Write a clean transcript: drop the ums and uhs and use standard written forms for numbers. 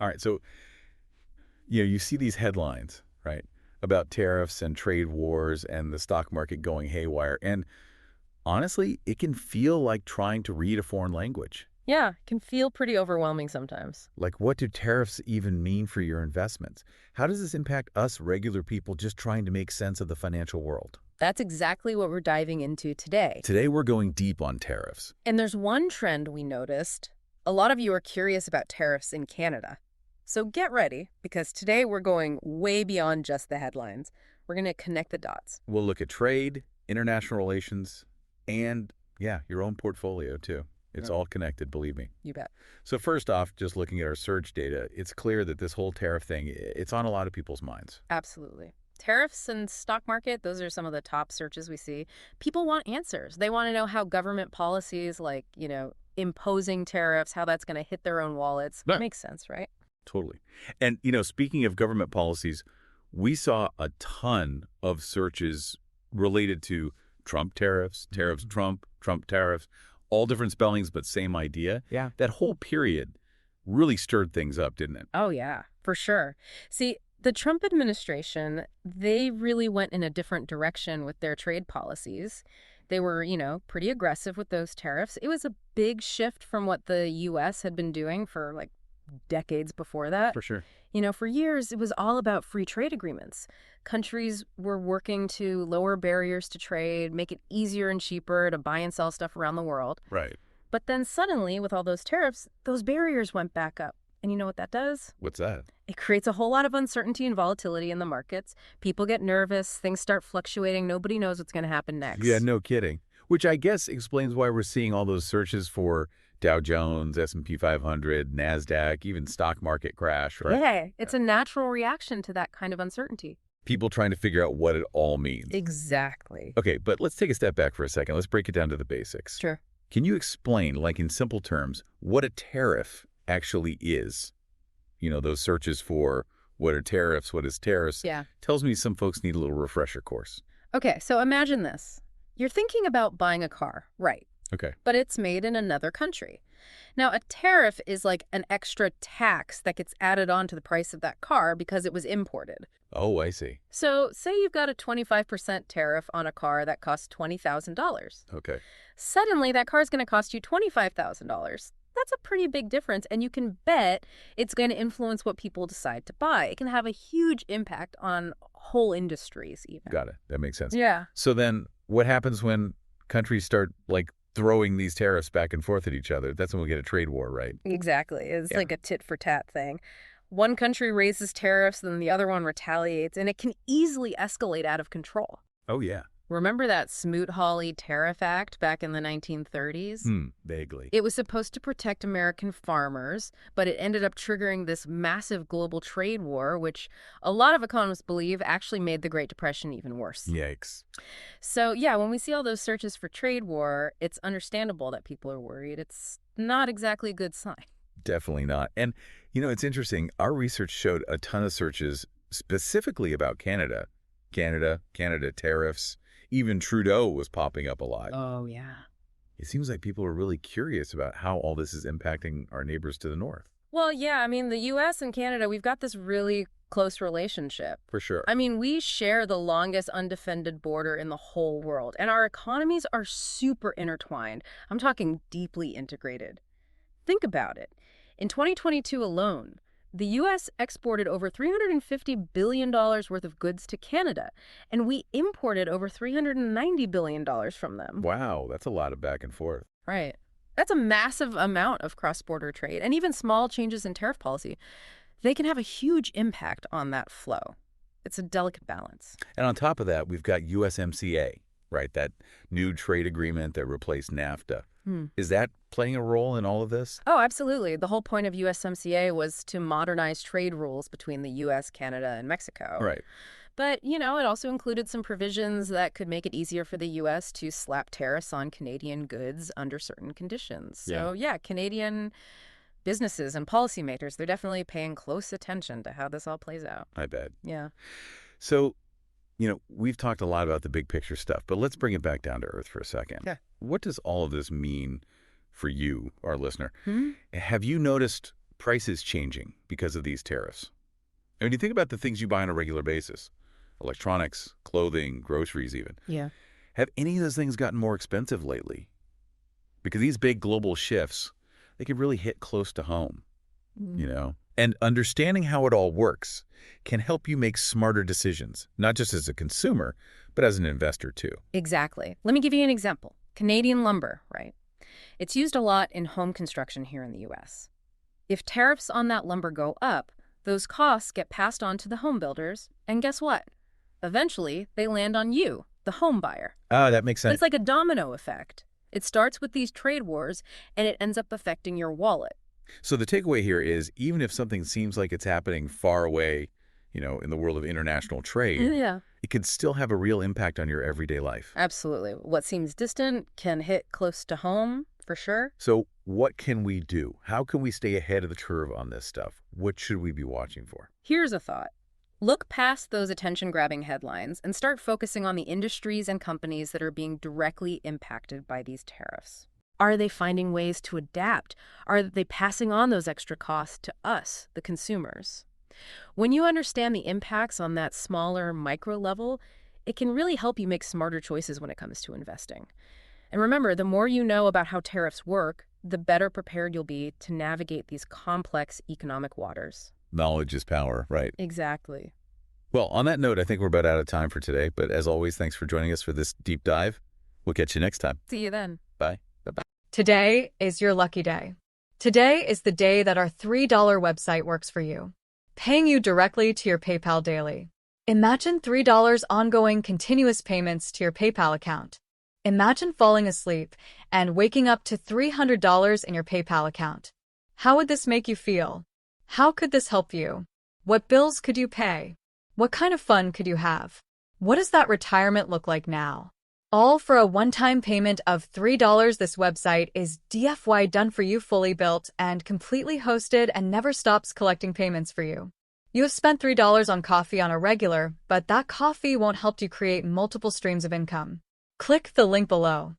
All right, so you see these headlines, right, about tariffs and trade wars and the stock market going haywire. And honestly, it can feel like trying to read a foreign language. Yeah, it can feel pretty overwhelming sometimes. Like, what do tariffs even mean for your investments? How does this impact us regular people just trying to make sense of the financial world? That's exactly what we're diving into today. Today, we're going deep on tariffs. And there's one trend we noticed. A lot of you are curious about tariffs in Canada. So get ready, because today we're going way beyond just the headlines. We're going to connect the dots. We'll look at trade, international relations, and, yeah, your own portfolio, too. It's all connected, believe me. You bet. So first off, just looking at our search data, it's clear that this whole tariff thing, it's on a lot of people's minds. Absolutely. Tariffs and stock market, those are some of the top searches we see. People want answers. They want to know how government policies like, imposing tariffs, how that's going to hit their own wallets. Right. Makes sense, right? Totally. And, speaking of government policies, we saw a ton of searches related to Trump tariffs, tariffs Trump, Trump tariffs, all different spellings, but same idea. Yeah. That whole period really stirred things up, didn't it? Oh, yeah, for sure. See, the Trump administration, they really went in a different direction with their trade policies. They were, pretty aggressive with those tariffs. It was a big shift from what the U.S. had been doing for, decades before that. For sure. For years, it was all about free trade agreements. Countries were working to lower barriers to trade, make it easier and cheaper to buy and sell stuff around the world. Right. But then suddenly, with all those tariffs, those barriers went back up. And you know what that does? What's that? It creates a whole lot of uncertainty and volatility in the markets. People get nervous, things start fluctuating, nobody knows what's going to happen next. Yeah, no kidding. Which I guess explains why we're seeing all those searches for Dow Jones, S&P 500, NASDAQ, even stock market crash, right? Yeah, it's a natural reaction to that kind of uncertainty. People trying to figure out what it all means. Exactly. Okay, but let's take a step back for a second. Let's break it down to the basics. Sure. Can you explain, in simple terms, what a tariff actually is? Those searches for what are tariffs, what is tariffs, Yeah. tells me some folks need a little refresher course. Okay, so imagine this. You're thinking about buying a car, right? Okay. But it's made in another country. Now, a tariff is like an extra tax that gets added on to the price of that car because it was imported. Oh, I see. So say you've got a 25% tariff on a car that costs $20,000. Okay. Suddenly, that car is going to cost you $25,000. That's a pretty big difference, and you can bet it's going to influence what people decide to buy. It can have a huge impact on whole industries even. Got it. That makes sense. Yeah. So then what happens when countries start, throwing these tariffs back and forth at each other? That's when we get a trade war, right? Exactly. It's Yeah. like a tit-for-tat thing. One country raises tariffs, then the other one retaliates, and it can easily escalate out of control. Oh, yeah. Remember that Smoot-Hawley Tariff Act back in the 1930s? Vaguely. It was supposed to protect American farmers, but it ended up triggering this massive global trade war, which a lot of economists believe actually made the Great Depression even worse. Yikes. So, yeah, when we see all those searches for trade war, it's understandable that people are worried. It's not exactly a good sign. Definitely not. And, it's interesting. Our research showed a ton of searches specifically about Canada. Canada tariffs. Even Trudeau was popping up a lot. Oh, yeah. It seems like people are really curious about how all this is impacting our neighbors to the north. Well, yeah, the U.S. and Canada, we've got this really close relationship. For sure. We share the longest undefended border in the whole world, and our economies are super intertwined. I'm talking deeply integrated. Think about it. In 2022 alone, the U.S. exported over $350 billion worth of goods to Canada, and we imported over $390 billion from them. Wow, that's a lot of back and forth. Right. That's a massive amount of cross-border trade, and even small changes in tariff policy, they can have a huge impact on that flow. It's a delicate balance. And on top of that, we've got USMCA, right? That new trade agreement that replaced NAFTA. Is that playing a role in all of this? Oh, absolutely. The whole point of USMCA was to modernize trade rules between the U.S., Canada, and Mexico. Right. But, it also included some provisions that could make it easier for the U.S. to slap tariffs on Canadian goods under certain conditions. So, yeah, Canadian businesses and policymakers, they're definitely paying close attention to how this all plays out. I bet. Yeah. So, we've talked a lot about the big picture stuff, but let's bring it back down to earth for a second. Yeah. What does all of this mean for you, our listener? Have you noticed prices changing because of these tariffs? And when you think about the things you buy on a regular basis, electronics, clothing, groceries even, Yeah. have any of those things gotten more expensive lately? Because these big global shifts, they can really hit close to home, you know? And understanding how it all works can help you make smarter decisions, not just as a consumer, but as an investor too. Exactly. Let me give you an example. Canadian lumber, right? It's used a lot in home construction here in the U.S. If tariffs on that lumber go up, those costs get passed on to the home builders, and guess what? Eventually, they land on you, the home buyer. Ah, that makes So sense. it's like a domino effect. It starts with these trade wars, and it ends up affecting your wallet. So the takeaway here is, even if something seems like it's happening far away, in the world of international trade, Yeah. it can still have a real impact on your everyday life. Absolutely. What seems distant can hit close to home, for sure. So what can we do? How can we stay ahead of the curve on this stuff? What should we be watching for? Here's a thought. Look past those attention-grabbing headlines and start focusing on the industries and companies that are being directly impacted by these tariffs. Are they finding ways to adapt? Are they passing on those extra costs to us, the consumers? When you understand the impacts on that smaller micro level, it can really help you make smarter choices when it comes to investing. And remember, the more you know about how tariffs work, the better prepared you'll be to navigate these complex economic waters. Knowledge is power, right? Exactly. Well, on that note, I think we're about out of time for today. But as always, thanks for joining us for this deep dive. We'll catch you next time. See you then. Bye. Bye-bye. Today is your lucky day. Today is the day that our $3 website works for you, paying you directly to your PayPal daily. Imagine $3 ongoing continuous payments to your PayPal account. Imagine falling asleep and waking up to $300 in your PayPal account. How would this make you feel? How could this help you? What bills could you pay? What kind of fun could you have? What does that retirement look like now? All for a one-time payment of $3. This website is DFY done for you, fully built and completely hosted, and never stops collecting payments for you. You have spent $3 on coffee on a regular, but that coffee won't help you create multiple streams of income. Click the link below.